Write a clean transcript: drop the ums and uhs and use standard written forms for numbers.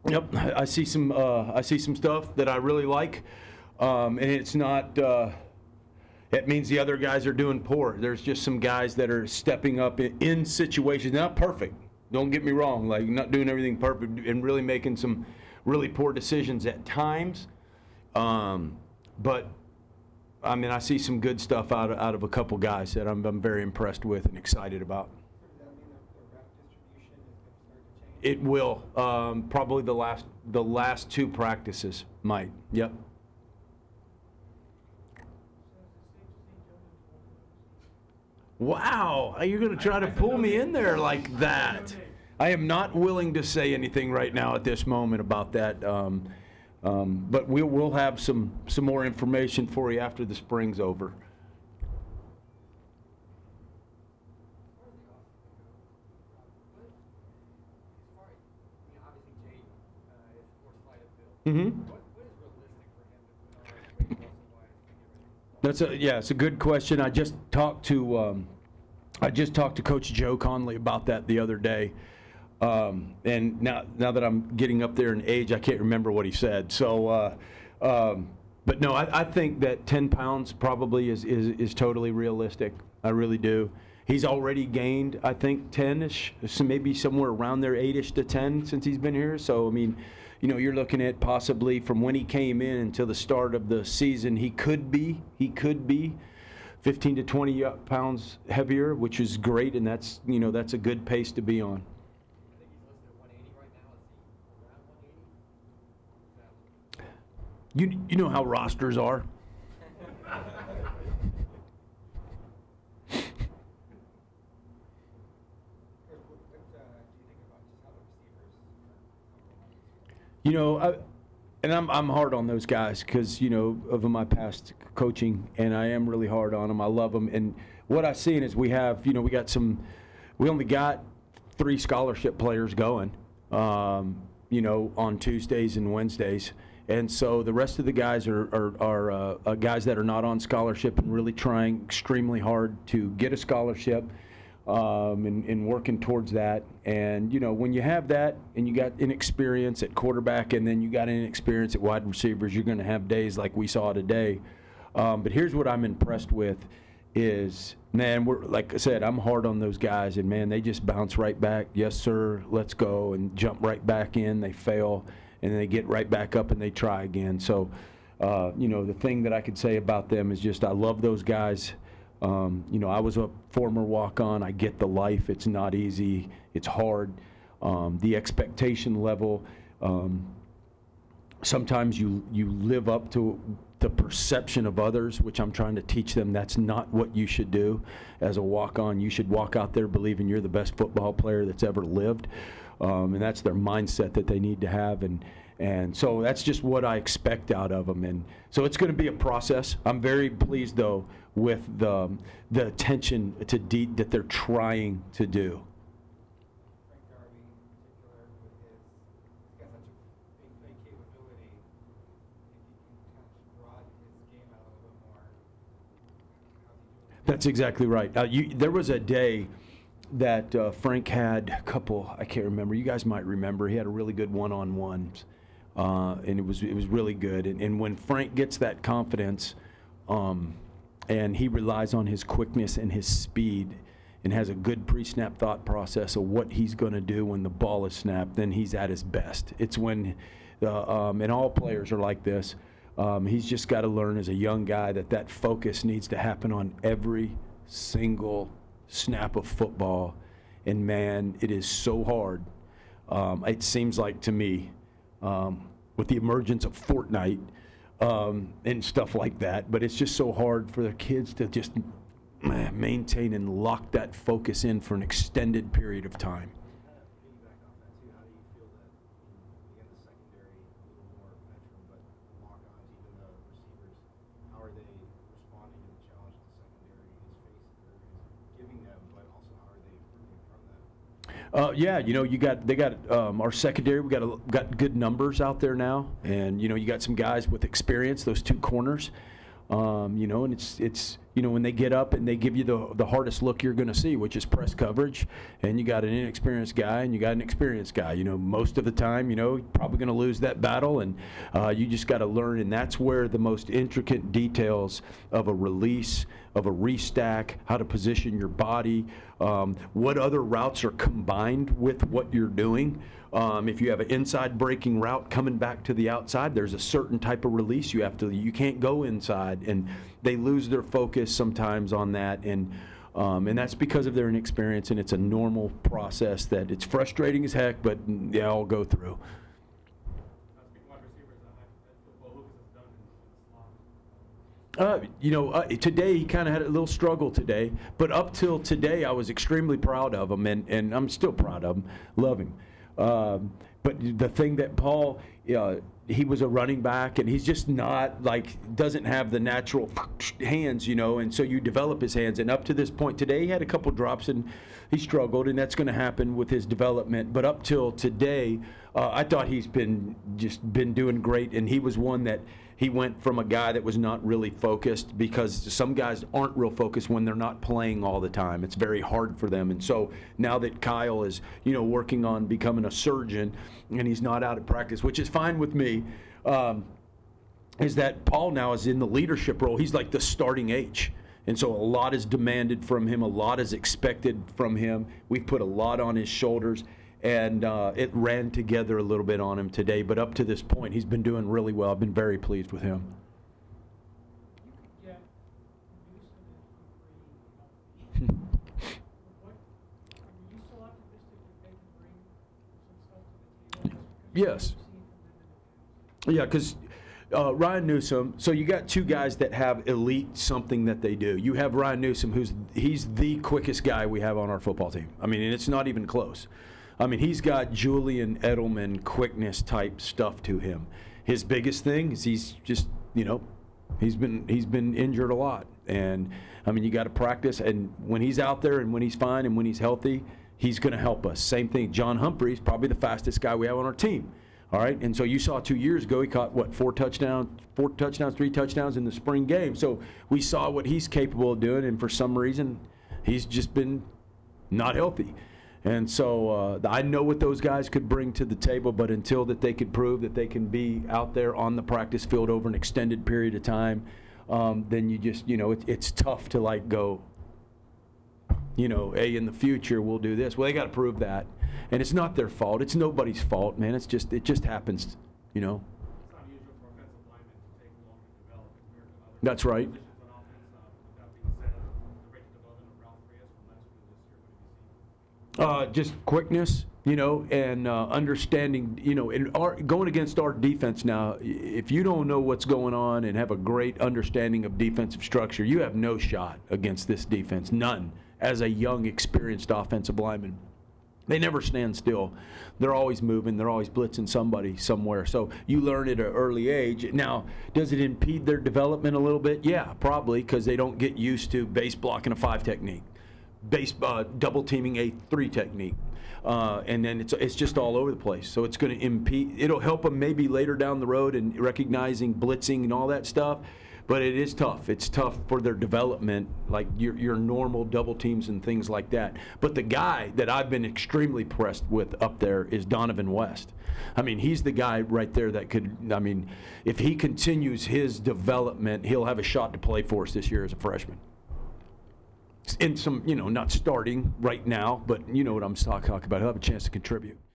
Yep, I see some stuff that I really like, and it's not. It means the other guys are doing poor. There's just some guys that are stepping up in situations, not perfect. Don't get me wrong, like not doing everything perfect and really making some really poor decisions at times. But I mean, I see some good stuff out of a couple guys that I'm very impressed with and excited about. Does that mean that the rep distribution is going to start to change? It will. Probably the last 2 practices might. Yep. Wow, you're going to try to pull me in there like that. I am not willing to say anything right now at this moment about that, but we'll have some more information for you after the spring's over. Mm-hmm. It's a good question. I just talked to Coach Joe Conley about that the other day, and now that I'm getting up there in age, I can't remember what he said. So, but no, I think that 10 pounds probably is totally realistic. I really do. He's already gained, I think, 10-ish, so maybe somewhere around there, 8-ish to 10 since he's been here. So I mean, you know, you're looking at possibly from when he came in until the start of the season, he could be 15 to 20 pounds heavier, which is great, and that's, you know, that's a good pace to be on. I think he's listed at 180 right now. Is he around 180? You know how rosters are. You know, and I'm hard on those guys because, you know, of my past coaching, and I am really hard on them. I love them. And what I've seen is we only got 3 scholarship players going, you know, on Tuesdays and Wednesdays. And so the rest of the guys are guys that are not on scholarship and really trying extremely hard to get a scholarship. And working towards that. And, you know, when you have that and you got inexperience at quarterback and then you got inexperience at wide receivers, you're going to have days like we saw today. But here's what I'm impressed with is, man, like I said, I'm hard on those guys, and, man, they just bounce right back. Yes, sir, let's go, and jump right back in. They fail, and then they get right back up and they try again. So, you know, the thing that I could say about them is just I love those guys. You know, I was a former walk-on. I get the life. It's not easy. It's hard. The expectation level, sometimes you live up to the perception of others, which I'm trying to teach them that's not what you should do as a walk-on. You should walk out there believing you're the best football player that's ever lived, and that's their mindset that they need to have. And so that's just what I expect out of them. And so it's going to be a process. I'm very pleased, though, with the attention to that they're trying to do. Frank Darby, in particular, with he's got such a big play capability. If you can kind of broaden his game out a little bit more, how's he doing? That's exactly right. There was a day that Frank had a couple, I can't remember. You guys might remember. He had a really good one-on-ones. And it was really good. And when Frank gets that confidence, and he relies on his quickness and his speed, and has a good pre-snap thought process of what he's going to do when the ball is snapped, then he's at his best. It's when, and all players are like this. He's just got to learn as a young guy that focus needs to happen on every single snap of football. And man, it is so hard. It seems like to me. With the emergence of Fortnite and stuff like that, but it's just so hard for the kids to just maintain and lock that focus in for an extended period of time. Kind of piggyback off that too, how do you feel that, again, the secondary, a little more veteran, but walk-ons, even the receivers, how are they responding to the challenge that the secondary is giving them, but also how are they improving from that? Yeah, you know, they got our secondary. We got good numbers out there now, and you know, you got some guys with experience. Those 2 corners, you know, and it's when they get up and they give you the hardest look you're going to see, which is press coverage, and you got an inexperienced guy and you got an experienced guy. Most of the time, you're probably going to lose that battle, and you just got to learn, and that's where the most intricate details of a release, of a restack, how to position your body, what other routes are combined with what you're doing. If you have an inside breaking route coming back to the outside, there's a certain type of release you can't go inside, and they lose their focus sometimes on that, and that's because of their inexperience, and it's a normal process that it's frustrating as heck, but they all go through. Today he kind of had a little struggle today, but up till today I was extremely proud of him, and I'm still proud of him, love him. But the thing that Paul, he was a running back, and he's just not, doesn't have the natural hands, and so you develop his hands. And up to this point today, he had a couple drops, and he struggled, and that's going to happen with his development. But up till today, I thought he's been doing great, and he was one that he went from a guy that was not really focused, because some guys aren't real focused when they're not playing all the time. It's very hard for them. And so now that Kyle is, working on becoming a surgeon, and he's not out at practice, which is fine with me, is that Paul now is in the leadership role. He's like the starting H. And so a lot is demanded from him. A lot is expected from him. We've put a lot on his shoulders. And it ran together a little bit on him today. But up to this point, he's been doing really well. I've been very pleased with him. You could get Newsom and Humphrey. Are you so optimistic that they can bring some stuff to the table? Yes. Yeah, because Ryan Newsom, so you got two guys that have elite something that they do. You have Ryan Newsom, he's the quickest guy we have on our football team. I mean, and it's not even close. I mean, he's got Julian Edelman quickness type stuff to him. His biggest thing is he's just, he's been injured a lot. And I mean, you got to practice, and when he's out there and when he's fine and when he's healthy, he's going to help us. Same thing, John Humphrey's probably the fastest guy we have on our team. All right, and so you saw 2 years ago he caught, 3 touchdowns in the spring game. So we saw what he's capable of doing, and for some reason, he's just been not healthy. And so I know what those guys could bring to the table, but until that they could prove that they can be out there on the practice field over an extended period of time, then you just, it's tough to go, in the future we'll do this. Well, they got to prove that. And it's not their fault. It's nobody's fault, man. It just happens, It's not unusual for offensive linemen to take long to develop compared to other That's right. positions on offense. With that being said, the rate of development of Ralph Frias from last year to this year, what have you seen? Just quickness, and understanding, and going against our defense now, if you don't know what's going on and have a great understanding of defensive structure, you have no shot against this defense, none, as a young, experienced offensive lineman. They never stand still. They're always moving. They're always blitzing somebody somewhere. So you learn at an early age. Now, does it impede their development a little bit? Yeah, probably, because they don't get used to base blocking a 5 technique, base double teaming a 3 technique. And then it's just all over the place. So it's going to impede. It'll help them maybe later down the road in recognizing blitzing and all that stuff. But it is tough. It's tough for their development, like your normal double teams and things like that. But the guy that I've been extremely impressed with up there is Donovan West. I mean, he's the guy right there that could, if he continues his development, he'll have a shot to play for us this year as a freshman. In some, not starting right now, but you know what I'm talking about. He'll have a chance to contribute.